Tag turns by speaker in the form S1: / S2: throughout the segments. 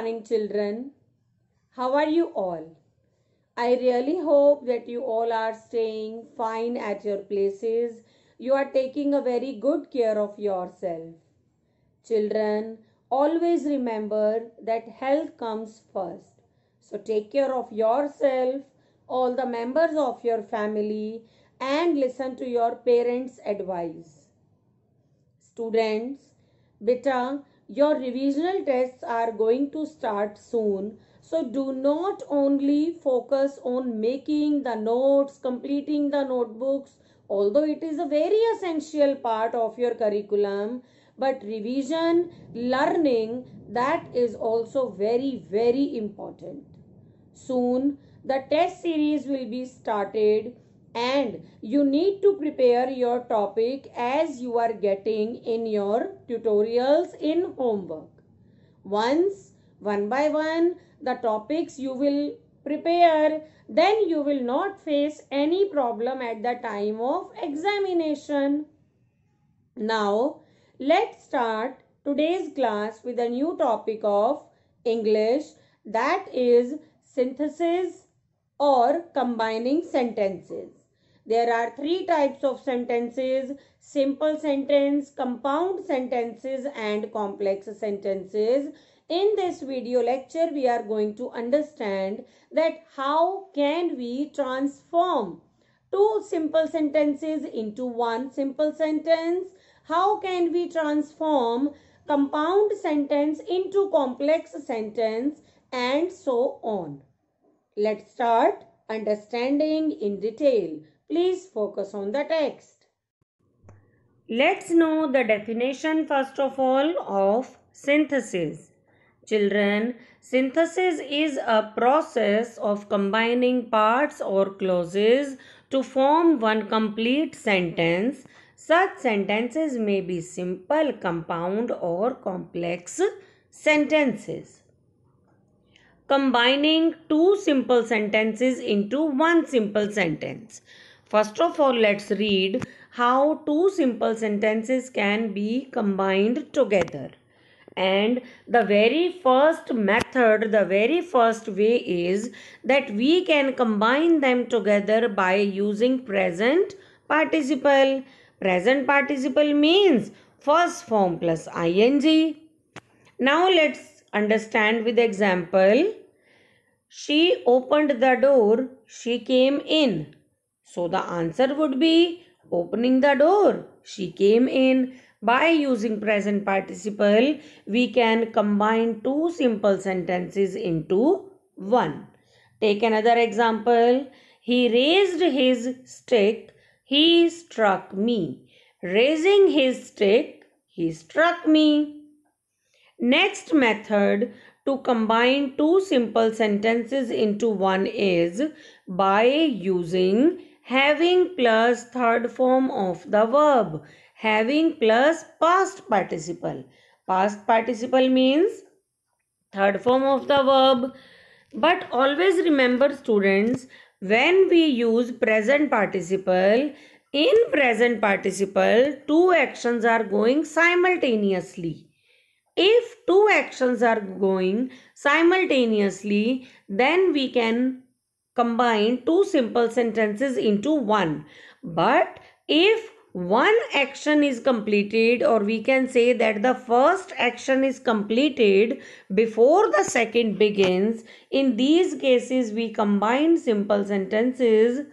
S1: morning, children. How are you all? I really hope that you all are staying fine at your places. You are taking a very good care of yourself. Children, always remember that health comes first. So take care of yourself, all the members of your family, and listen to your parents' advice. Students, beta, your revisional tests are going to start soon. So do not only focus on making the notes, completing the notebooks, although it is a very essential part of your curriculum, but revision, learning, that is also very, very important. Soon the test series will be started and you need to prepare your topic as you are getting in your tutorials in homework. One by one, the topics you will prepare, then you will not face any problem at the time of examination. Now, let's start today's class with a new topic of English, that is synthesis or combining sentences. There are three types of sentences: simple sentence, compound sentences, and complex sentences. In this video lecture, we are going to understand that how can we transform two simple sentences into one simple sentence. How can we transform compound sentence into complex sentence, and so on. Let's start understanding in detail. Please focus on the text. Let's know the definition first of all of synthesis. Children, synthesis is a process of combining parts or clauses to form one complete sentence. Such sentences may be simple, compound, or complex sentences. Combining two simple sentences into one simple sentence. First of all, let's read how two simple sentences can be combined together. And the very first method, the very first way is that we can combine them together by using present participle. Present participle means first form plus ing. Now let's understand with example. She opened the door, she came in. So the answer would be opening the door, she came in. By using present participle, we can combine two simple sentences into one. Take another example. He raised his stick, he struck me. Raising his stick, he struck me. Next method to combine two simple sentences into one is by using having plus third form of the verb. Having plus past participle. Past participle means third form of the verb. But always remember, students, when we use present participle, in present participle, two actions are going simultaneously. If two actions are going simultaneously, then we can combine two simple sentences into one. But if one action is completed, or we can say that the first action is completed before the second begins, in these cases we combine simple sentences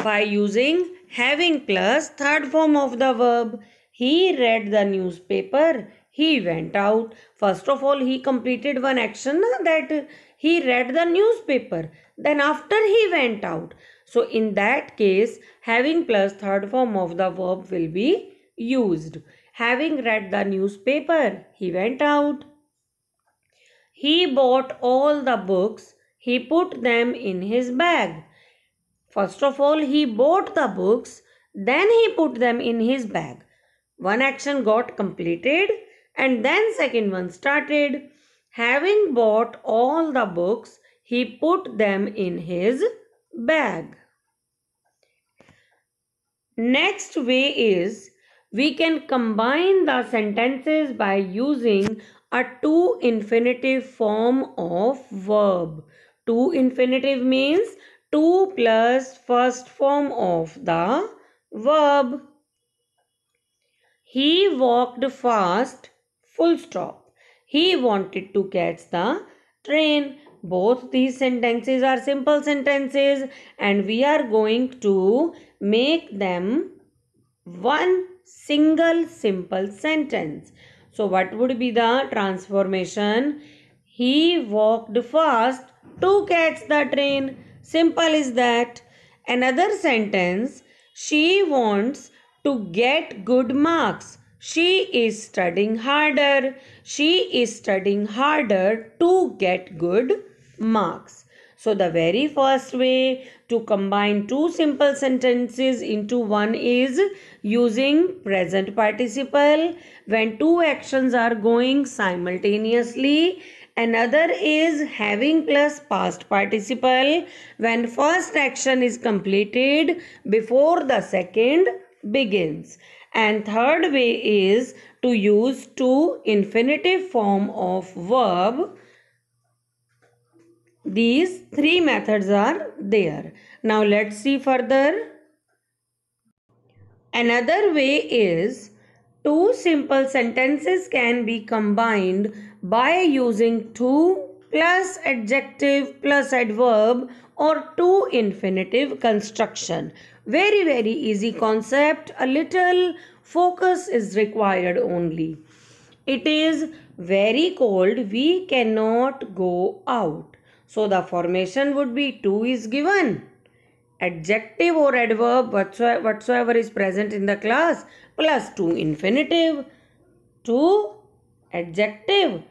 S1: by using having plus third form of the verb. He read the newspaper, he went out. First of all, he completed one action, that he read the newspaper. Then after he went out. So in that case, having plus third form of the verb will be used. Having read the newspaper, he went out. He bought all the books, he put them in his bag. First of all, he bought the books, then he put them in his bag. One action got completed and then second one started. Having bought all the books, he put them in his bag. Next way is we can combine the sentences by using a to infinitive form of verb. To infinitive means to plus first form of the verb. He walked fast, full stop. He wanted to catch the train. Both these sentences are simple sentences and we are going to make them one single simple sentence. So what would be the transformation? He walked fast to catch the train. Simple is that. Another sentence, she wants to get good marks. She is studying harder. She is studying harder to get good marks. So the very first way to combine two simple sentences into one is using present participle when two actions are going simultaneously. Another is having plus past participle when first action is completed before the second begins. And third way is to use to infinitive form of verb. These three methods are there. Now let's see further. Another way is two simple sentences can be combined by using to plus adjective plus adverb or to infinitive construction. Very easy concept. A little focus is required only. It is very cold. We cannot go out. So the formation would be to is given. Adjective or adverb whatsoever is present in the class plus to infinitive. To adjective.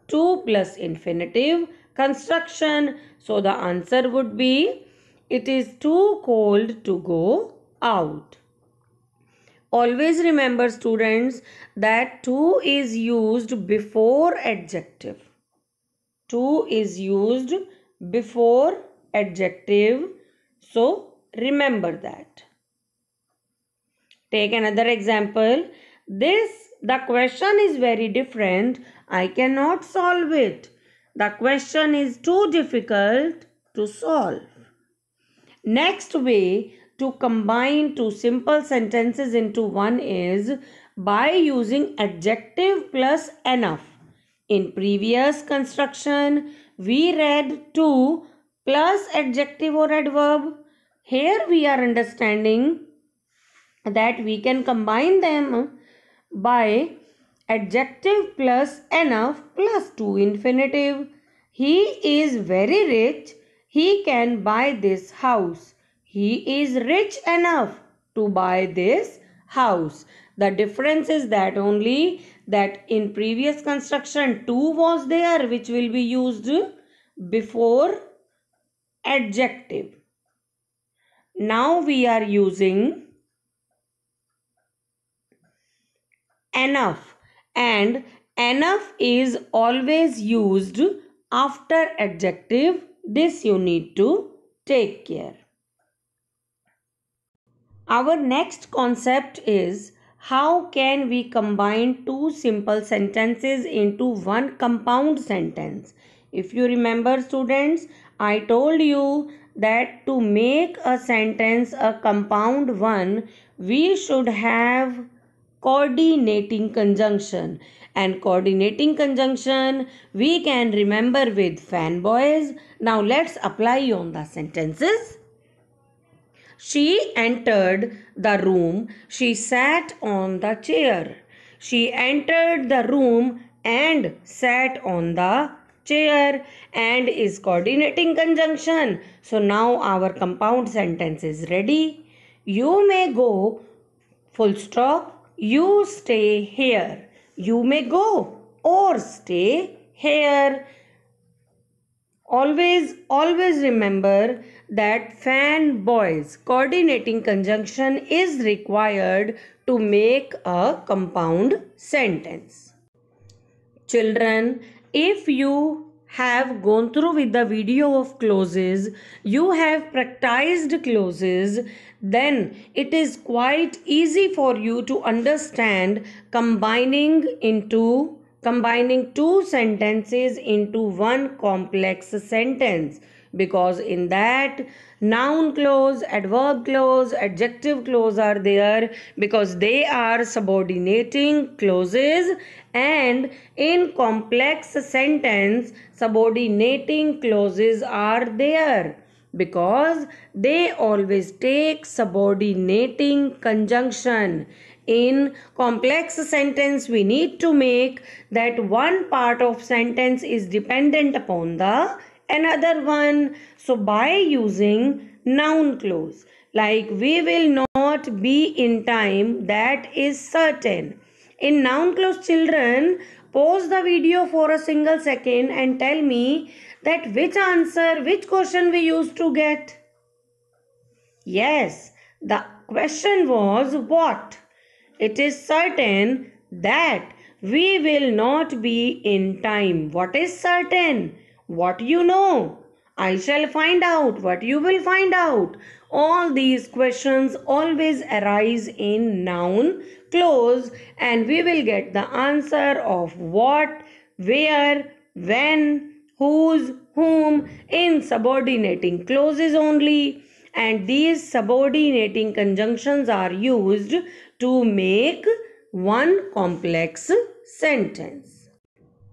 S1: To plus infinitive construction. So the answer would be it is too cold to go out. Always remember students that to is used before adjective. To is used before adjective. So remember that. Take another example. The question is very different. I cannot solve it. The question is too difficult to solve. Next way to combine two simple sentences into one is by using adjective plus enough. In previous construction, we read to plus adjective or adverb. Here we are understanding that we can combine them by adjective plus enough plus to infinitive. He is very rich. He can buy this house. He is rich enough to buy this house. The difference is that only that in previous construction to was there which will be used before adjective. Now we are using enough and enough is always used after adjective. This you need to take care. Our next concept is how can we combine two simple sentences into one compound sentence. If you remember students, I told you that to make a sentence a compound one, we should have coordinating conjunction, and coordinating conjunction we can remember with fanboys. Now let's apply on the sentences. She entered the room. She sat on the chair. She entered the room and sat on the chair and is coordinating conjunction. So now our compound sentence is ready. You may go, full stop. You stay here. You may go or stay here. Always remember that fanboys coordinating conjunction is required to make a compound sentence. Children, if you have gone through with the video of clauses, you have practiced clauses, then it is quite easy for you to understand combining into combining two sentences into one complex sentence, because in that noun clause, adverb clause, adjective clause are there, because they are subordinating clauses, and in complex sentence subordinating clauses are there because they always take subordinating conjunction. In complex sentence we need to make that one part of sentence is dependent upon the another one. So by using noun clause, like we will not be in time, that is certain. In noun clause, children, pause the video for a single second and tell me that which question we used to get. Yes, the question was what? It is certain that we will not be in time. What is certain? What you know. I shall find out. What you will find out. All these questions always arise in noun clause, and we will get the answer of what, where, when, whose, whom in subordinating clauses only. And these subordinating conjunctions are used to make one complex sentence.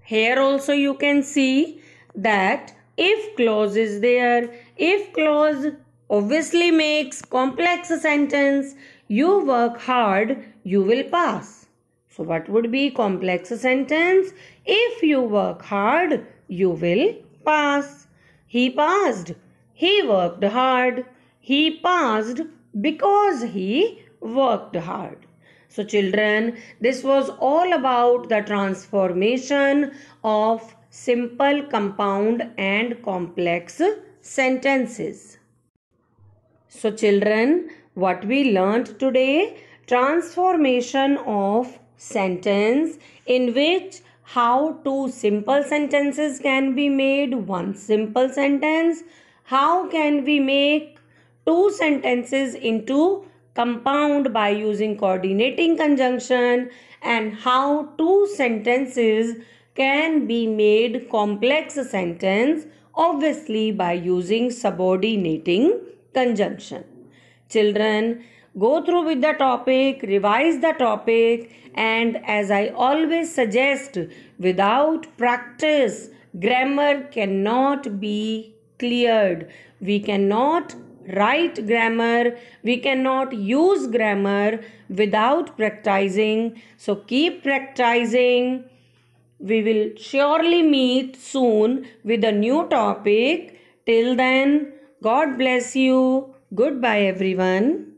S1: Here also you can see that if clause is there, if clause obviously makes complex sentence, you work hard, you will pass. So what would be complex sentence? If you work hard, you will pass. He passed. He worked hard. He passed because he worked hard. So children, this was all about the transformation of simple, compound and complex sentences. So children, what we learned today, transformation of sentence, in which how two simple sentences can be made one simple sentence, how can we make two sentences into compound by using coordinating conjunction, and how two sentences can be made complex sentence obviously by using subordinating conjunction. Children, go through with the topic, revise the topic, and as I always suggest, without practice grammar cannot be cleared. We cannot write grammar, we cannot use grammar without practicing. So keep practicing. We will surely meet soon with a new topic. Till then, God bless you. Goodbye everyone.